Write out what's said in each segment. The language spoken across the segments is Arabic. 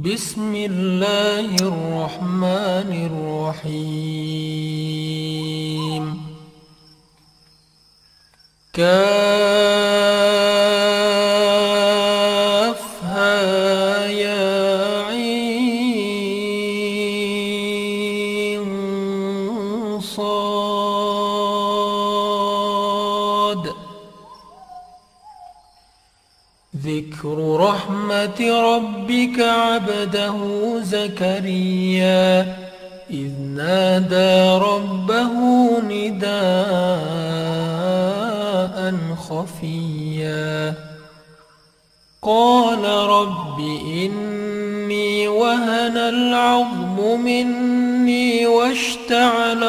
بسم الله الرحمن الرحيم. كافها يا عين صاد. ذكر رحمة ربك عبده زكريا إذ نادى ربه نداء خفيا قال رب إني وهن العظم مني واشتعل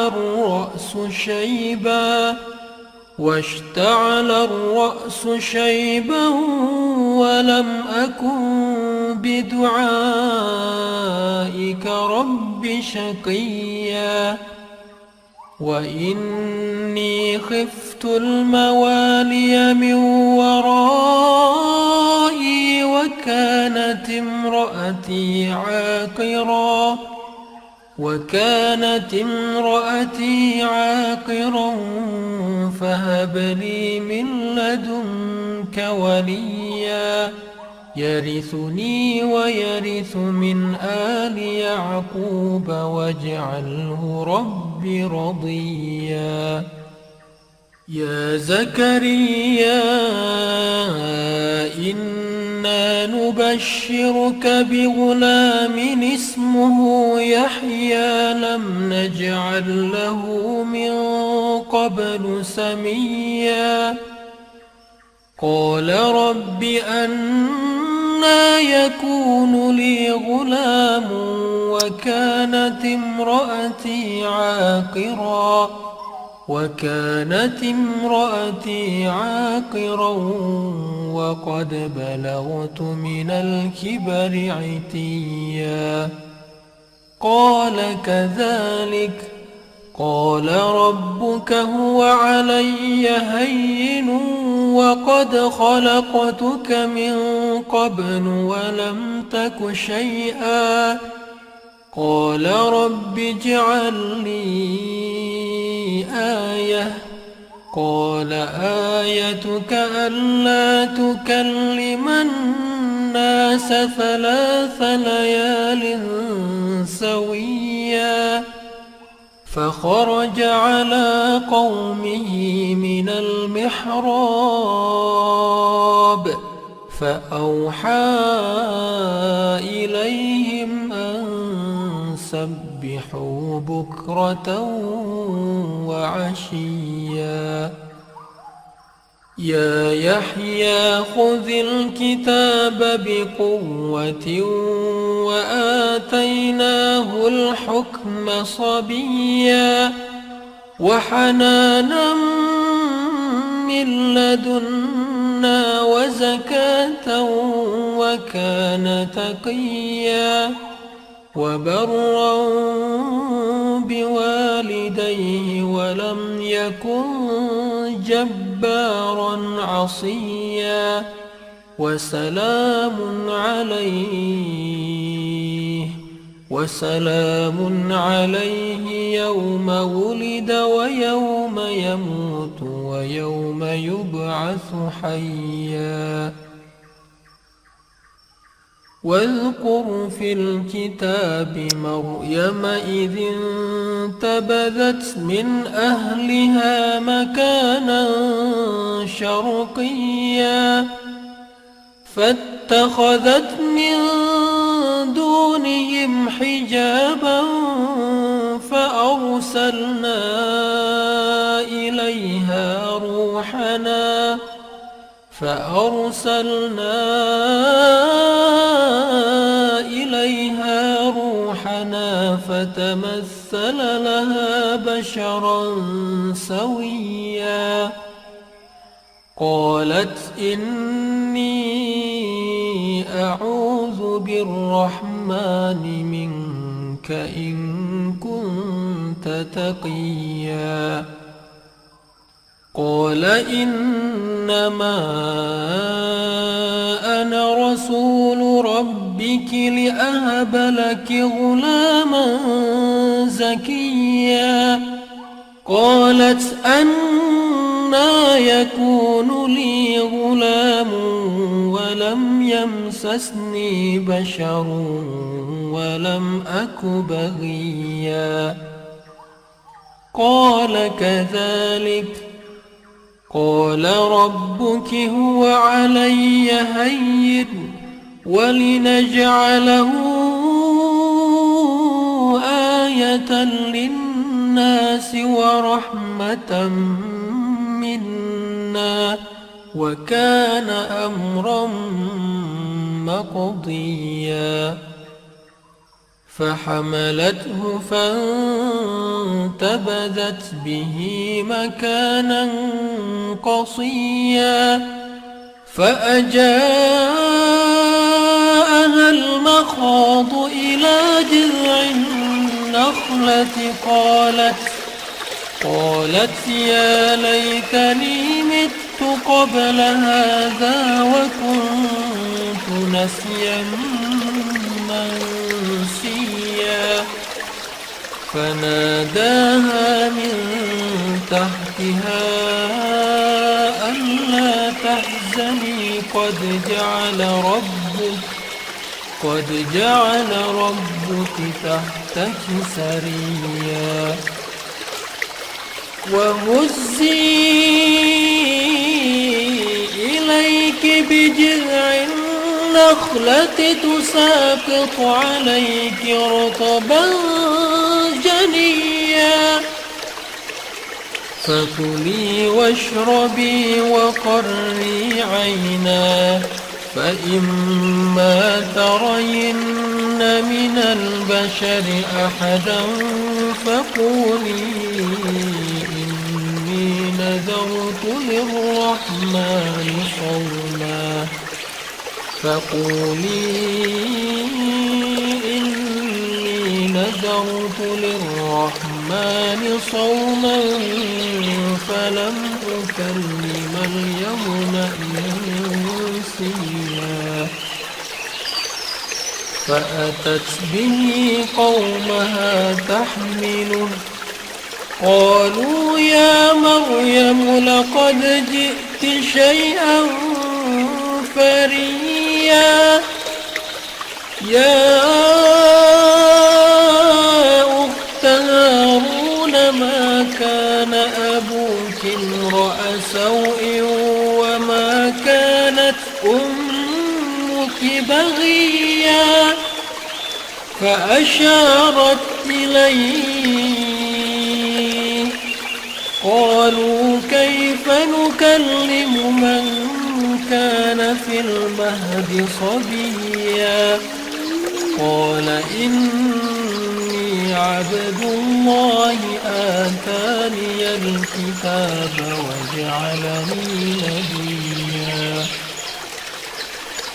الرأس شيبا ولم أكن بدعائك رب شقيا وإني خفت الموالي من ورائي وكانت امرأتي عاقرا فهب لي من لدنك وليا يرثني ويرث من آل يعقوب واجعله رب رضيا. يا زكريا إنا نبشرك بغلام اسمه يحيى لم نجعل له من قبل سميا قال رب أنى يكون لي غلام وكانت امرأتي عاقرا وقد بلغت من الكبر عتيا قال كذلك قال ربك هو علي هين وقد خلقتك من قبل ولم تك شيئا قال رب اجعل لي آية قال آيتك ألا تكلم الناس 3 ليال سويا فخرج على قومه من المحراب فأوحى إليهم أن سبحوا بكرة وعشيا. يا يحيى خذ الكتاب بقوة وآتيناه الحكم صبيا وحنانا من لدنا وزكاة وكان تقيا وبرا بوالديه ولم يكن جبارا عصيا وسلام عليه يوم ولد ويوم يموت ويوم يبعث حيا. واذكر في الكتاب مريم إذ انتبذت من أهلها مكانا شرقيا فاتخذت من دونهم حجابا فأرسلنا إليها روحنا فتمثل لها بشرا سويا قالت إني أعوذ بالرحمن منك إن كنت تقيا قال إنما أنا رسول ربك ربك لأهب لك غلاما زكيا قالت أنى يكون لي غلام ولم يمسسني بشر ولم أك بغيا قال كذلك قال ربك هو علي هين ولنجعله آية للناس ورحمة منا وكان أمرا مقضيا فحملته فانتبذت به مكانا قصيا فأجاءها المخاض إلى جذع النخلة قالت يا ليتني مت قبل هذا وكنت نسيا منسيا فناداها من تحتها ألا تحزني قد جعل ربك تحتك سريا وهزي إليك بجذع النخلة تساقط عليك رطبا جنيا فكلي واشربي وقري عينا فإما ترين من البشر أحدا فقولي إني نذرت للرحمن صوما فلن أكلم اليوم إنسيا فأتت به قومها تحمله قالوا يا مريم لقد جئت شيئا فريا يا أخت هارون ما كان أبوك امرأ سوء وما كانت أمك بغيا فأشارت إليه قالوا كيف نكلم من كان في المهد صبيا قال إني عبد الله آتاني الكتاب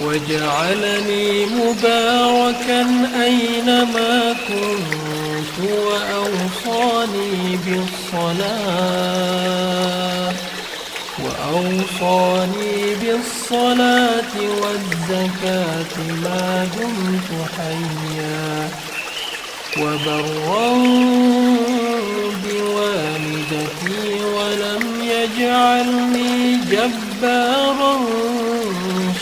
وجعلني مباركا أينما كنت وأوصاني بالصلاة والزكاة ما دمت حيا وبرا بوالدتي ولم يجعلني جبارا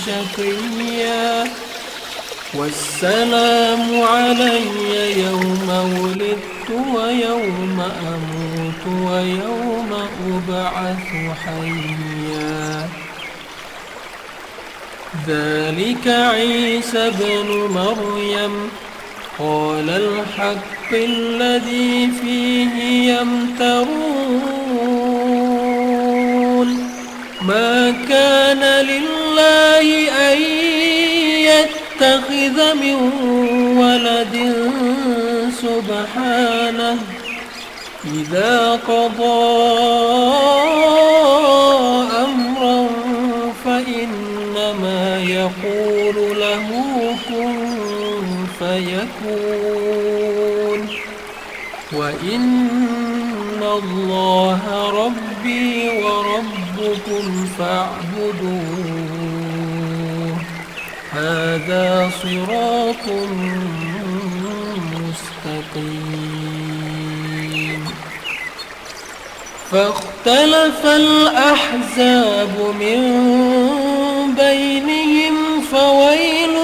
شقيا والسلام علي يوم ولدت ويوم أموت ويوم أبعث حيا ذلك عيسى ابن مريم قال الحق الذي فيه يمترون ما كان لله أن يتخذ من ولد سبحانه إذا قضى أمرا فإنما يقول له كن فيكون وإن الله ربي وربكم فاعبدوه هذا صراط مستقيم. فاختلف الأحزاب من بينهم فويل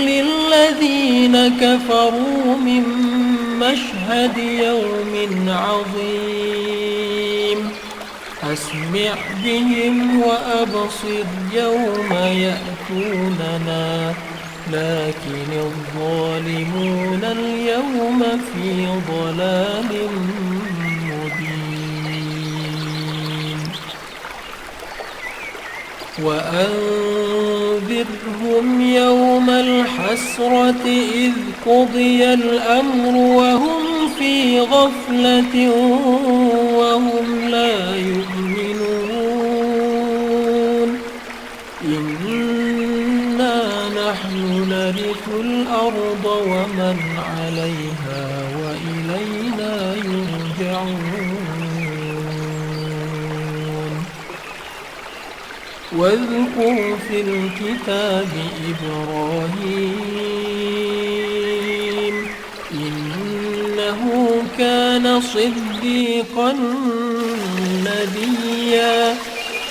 للذين كفروا من مشهد يوم عظيم. أسمع بهم وأبصر يوم يأتوننا لكن الظالمون اليوم في ضلال مبين. وأنذرهم يوم الحسرة إذ قضي الأمر وهم في غفلة وهم لا يؤمنون. إنا نحن نرث الأرض ومن عليها وإلينا يرجعون. واذكر في الكتاب إبراهيم إنه كان صديقا نبيا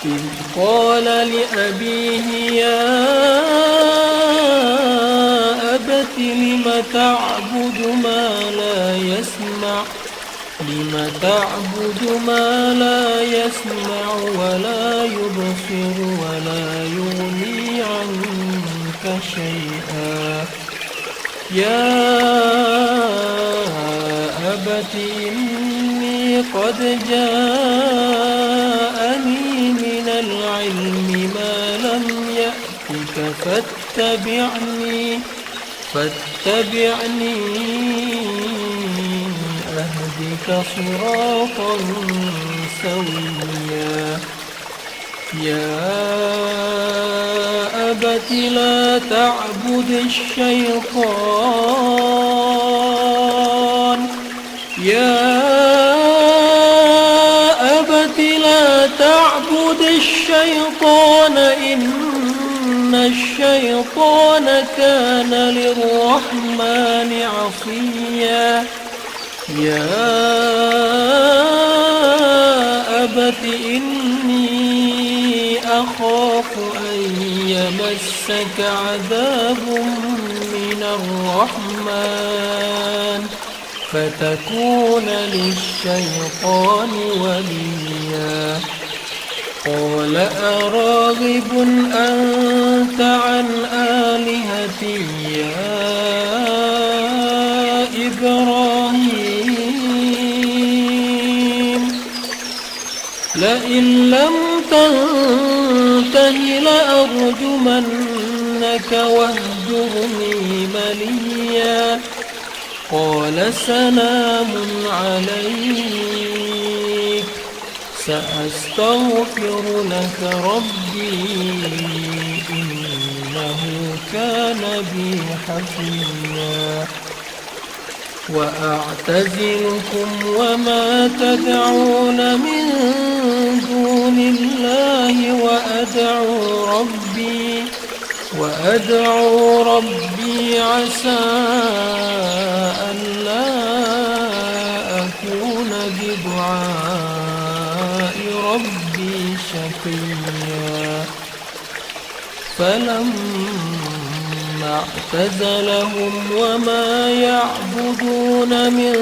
إذ قال لأبيه يا أبت لم تعبد ما لا يسمع ولا يبصر ولا يغني عنك شيئا. يا أبت إني قد جاءني من العلم ما لم يأتك فاتبعني أهدك صراطا سويا. يا أبت لا تعبد الشيطان إن الشيطان كان للرحمن عصيا. يا أبت إني أخاف أن يمسك عذاب من الرحمن فتكون للشيطان وليا. قال أراغب أنت عن آلهتي يا إبراهيم لئن لم تنته لأرجمنك واهجرني مليا. قال سلام عليك سأستغفر لك ربي إنه كان بي حفيا. وأعتزلكم وما تدعون من دون الله وأدعو ربي عسى ألا أكون بدعاء ربي شقيا. فلما اعتزلهم وما يعبدون من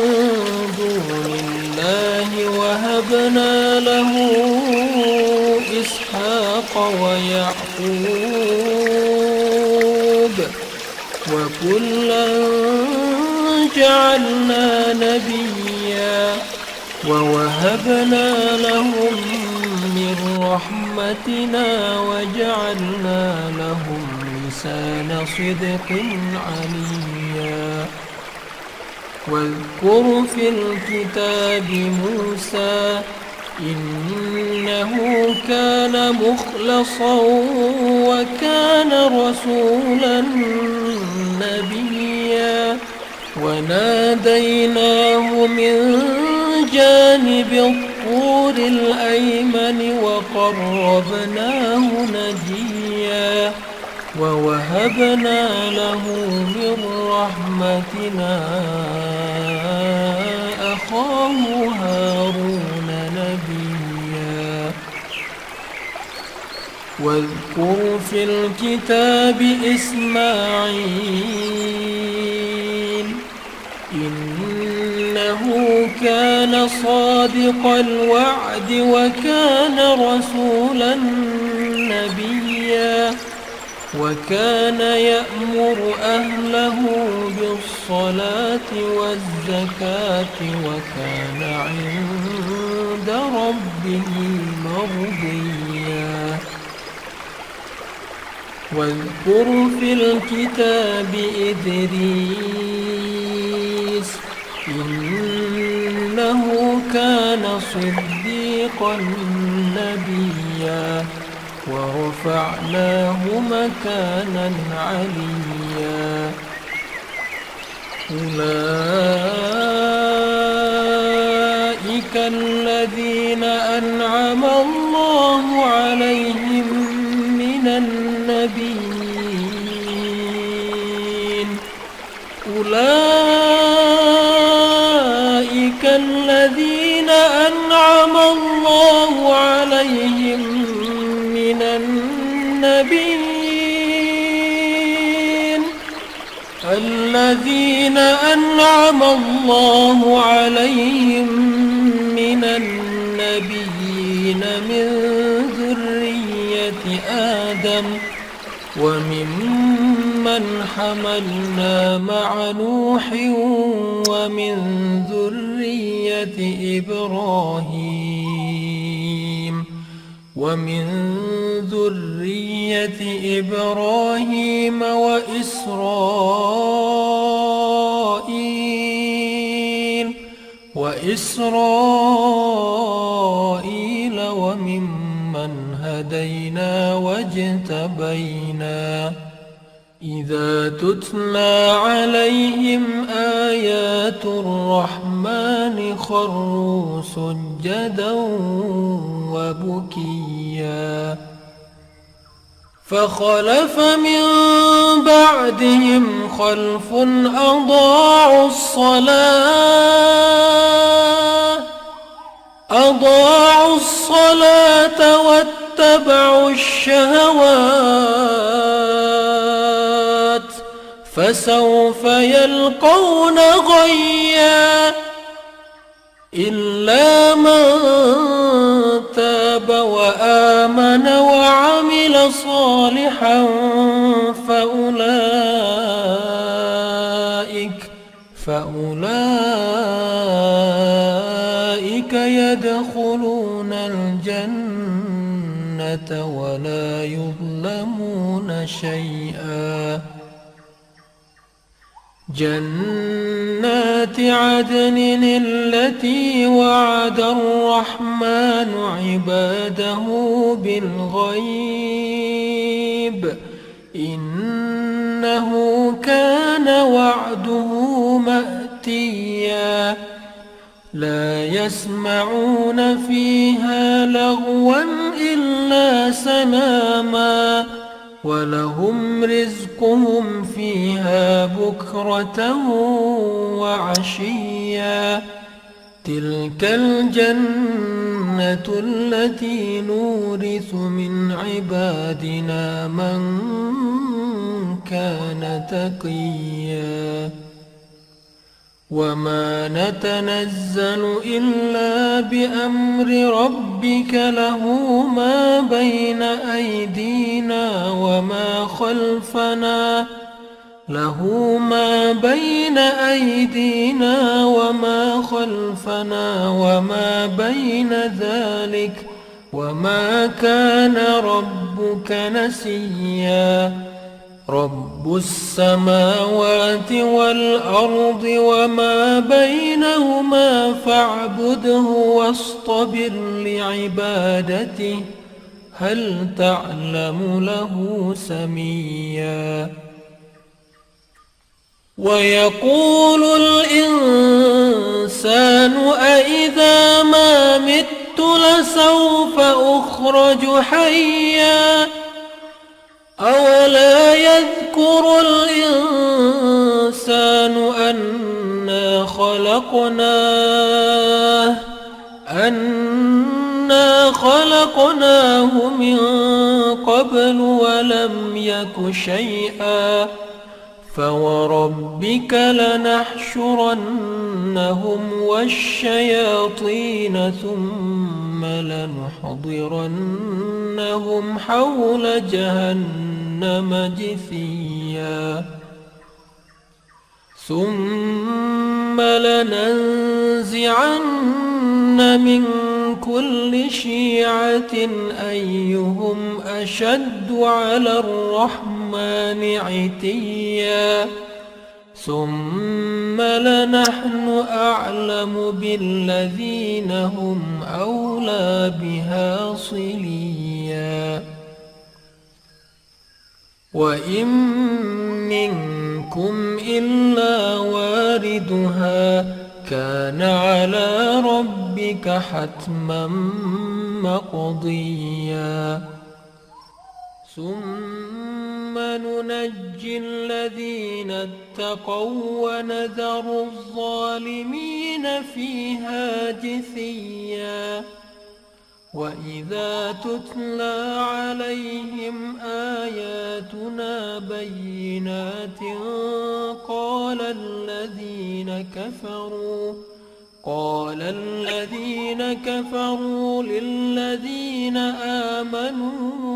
دون الله وهبنا له إسحاق ويعقوب وكلا جعلنا نبيا ووهبنا لهم من رحمتنا وجعلنا لهم لسان صدق عليا. واذكر في الكتاب موسى إنه كان مخلصا وكان رسولا نبيا. وناديناه من جانب الطور الأيمن وقربناه نجيا ووهبنا له من رحمتنا أخاه هارون نبيا واذكر في الكتاب إسماعيل إنه كان صادق الوعد وكان رسولا نبيا وكان يأمر أهله بالصلاة والزكاة وكان عند ربه مرضيا واذكر في الكتاب إدريس إنه كان صديقا نبيا ورفعناه مكانا عليا أولئك الذين أنعم الله عليهم من النبيين أولئك الذين أنعم الله عليهم من النبيين الذين أنعم الله عليهم من النبيين من ذرية آدم وممن حملنا مع نوح ومن ذرية إبراهيم وإسرائيل وممن هدينا واجتبينا إذا تتلى عليهم آيات الرحمن خروا سجدا وبكيا فخلف من بعدهم خلف أضاعوا الصلاة واتبعوا الشهوات فسوف يلقون غيا إلا من تاب وآمن وعمل صالحا فأولئك يدخلون الجنة ولا يظلمون شيئا جنات عدن التي وعد الرحمن عباده بالغيب إنه كان وعده مأتيا لا يسمعون فيها لغوا إلا سلاما ولهم رزقهم فيها بكرة وعشيا تلك الجنة التي نورث من عبادنا من كان تقيا وما نتنزل إلا بأمر ربك له ما بين أيدينا وما خلفنا وما بين ذلك وما كان ربك نسيا رب السماوات والأرض وما بينهما فاعبده واصطبر لعبادته هل تعلم له سميا ويقول الإنسان أإذا ما مت سوف أخرج حيا أولا يذكر الإنسان أنا خلقناه من قبل ولم يك شيئا فوربك لنحشرنهم والشياطين ثم لنحضرنهم حول جهنم جثيا ثم لننزعن من كل شيعة أيهم أشد على الرحمن عتيا ثم لنحن أعلم بالذين هم أولى بها صليا وإن منكم إلا واردها كان على ربك حتما مقضيا ثم ننجي الذين اتقوا ونذر الظالمين فيها جثيا وإذا تتلى عليهم آياتنا بينات قال الذين كفروا للذين آمنوا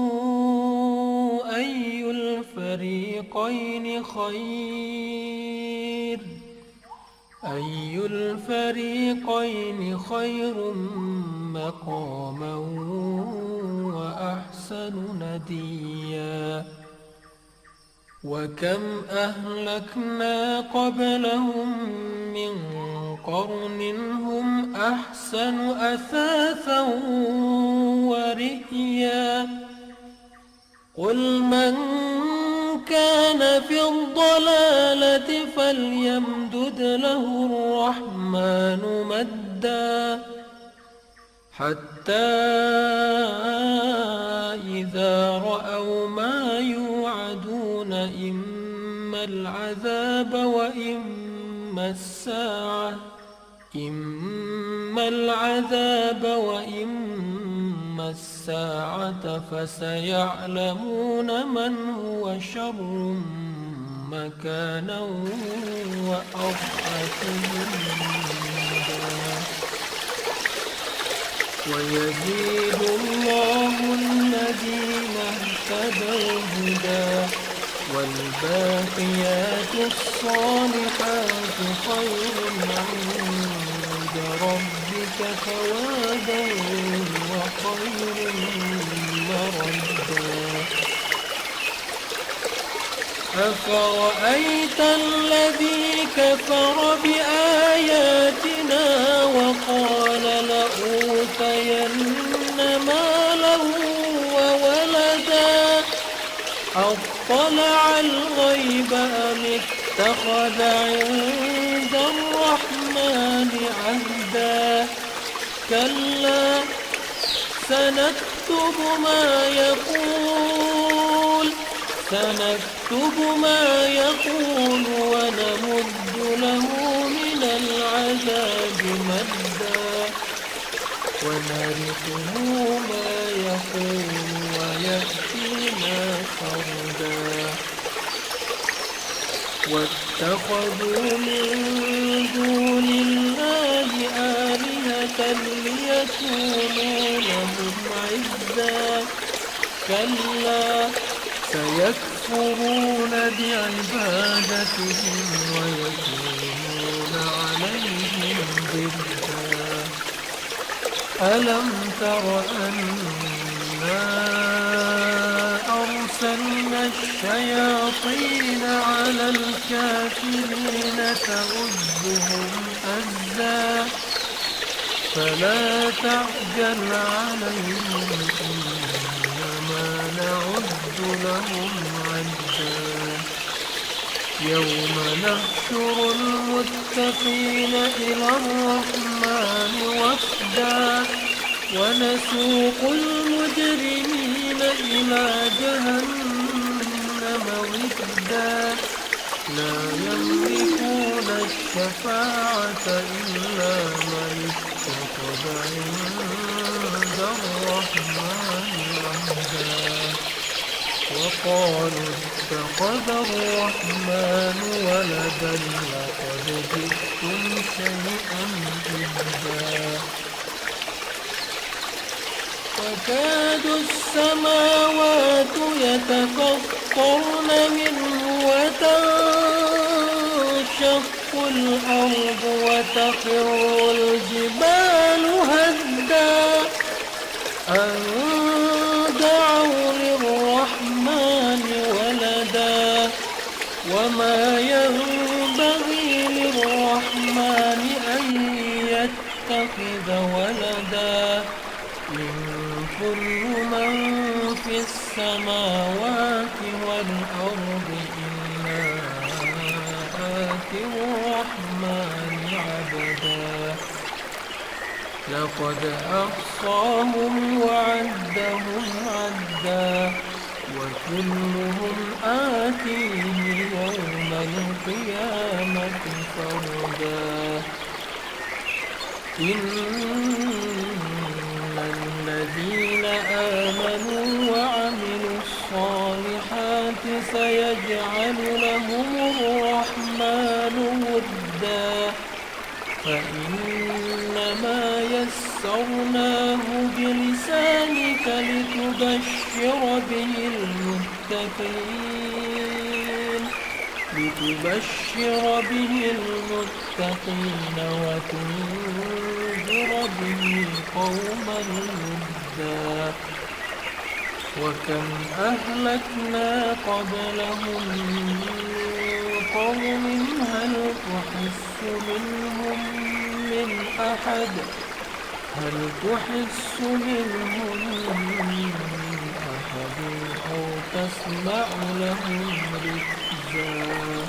أي الفريقين خير مقاما وأحسن نديا وكم أهلكنا قبلهم من قرن هم أحسن أثاثا ورئيا قل من كان في الضلالة فليمدد له الرحمن مدا حتى إذا رأوا ما يوعدون إما العذاب وإما الساعة فسيعلمون من هو شر مكانا وأضعف جندا ويزيد الله الذين اهتدوا هدى والباقيات الصالحات خير عند ربك ثوابا وخير مردا أفرأيت الذي كفر بآياتنا وقال لأوتين مالا وولدا أطلع الغيب أم اتخذ عند الرحمن عهدا كلا سنكتب ما يقول ونمد له من العذاب مدا ونرثه ما يقول ويأتينا فردا واتخذوا من دون الله آلهة ليكونوا لهم عزا كلا سيكفرون بعبادتهم ويكونون عليهم ضدا ألم تر أنا أرسلنا الشياطين على الكافرين تؤذهم أزا فلا تعجل عليهم إنما نعد لهم عدا يوم نحشر المتقين إلى الرحمن وفدا ونسوق المجرمين إلى جهنم وردا لا يملكون الشفاعة إلا من اتخذ عند الرحمن عهدا وقالوا اتخذ الرحمن ولدا لقد جئتم شيئا إدا تكاد السماوات يتفطرن منه وتنشق الأرض وتخر الجبال هدا أن دعوا للرحمن ولدا وما ينبغي للرحمن أن يتخذ ولدا إن كل من في السماوات والأرض إلا آتي الرحمن عبدا لقد أحصاهم وعدهم عدا وكلهم آتيه يوم القيامة فردا الذين آمنوا وعملوا الصالحات سيجعل لهم الرحمن ودا فإنما يسرناه بلسانك لتبشر به المتقين وتنذر به قوما لدا وكم أهلكنا قبلهم من قوم هل تحس منهم من أحد أو تسمع لهم ركزا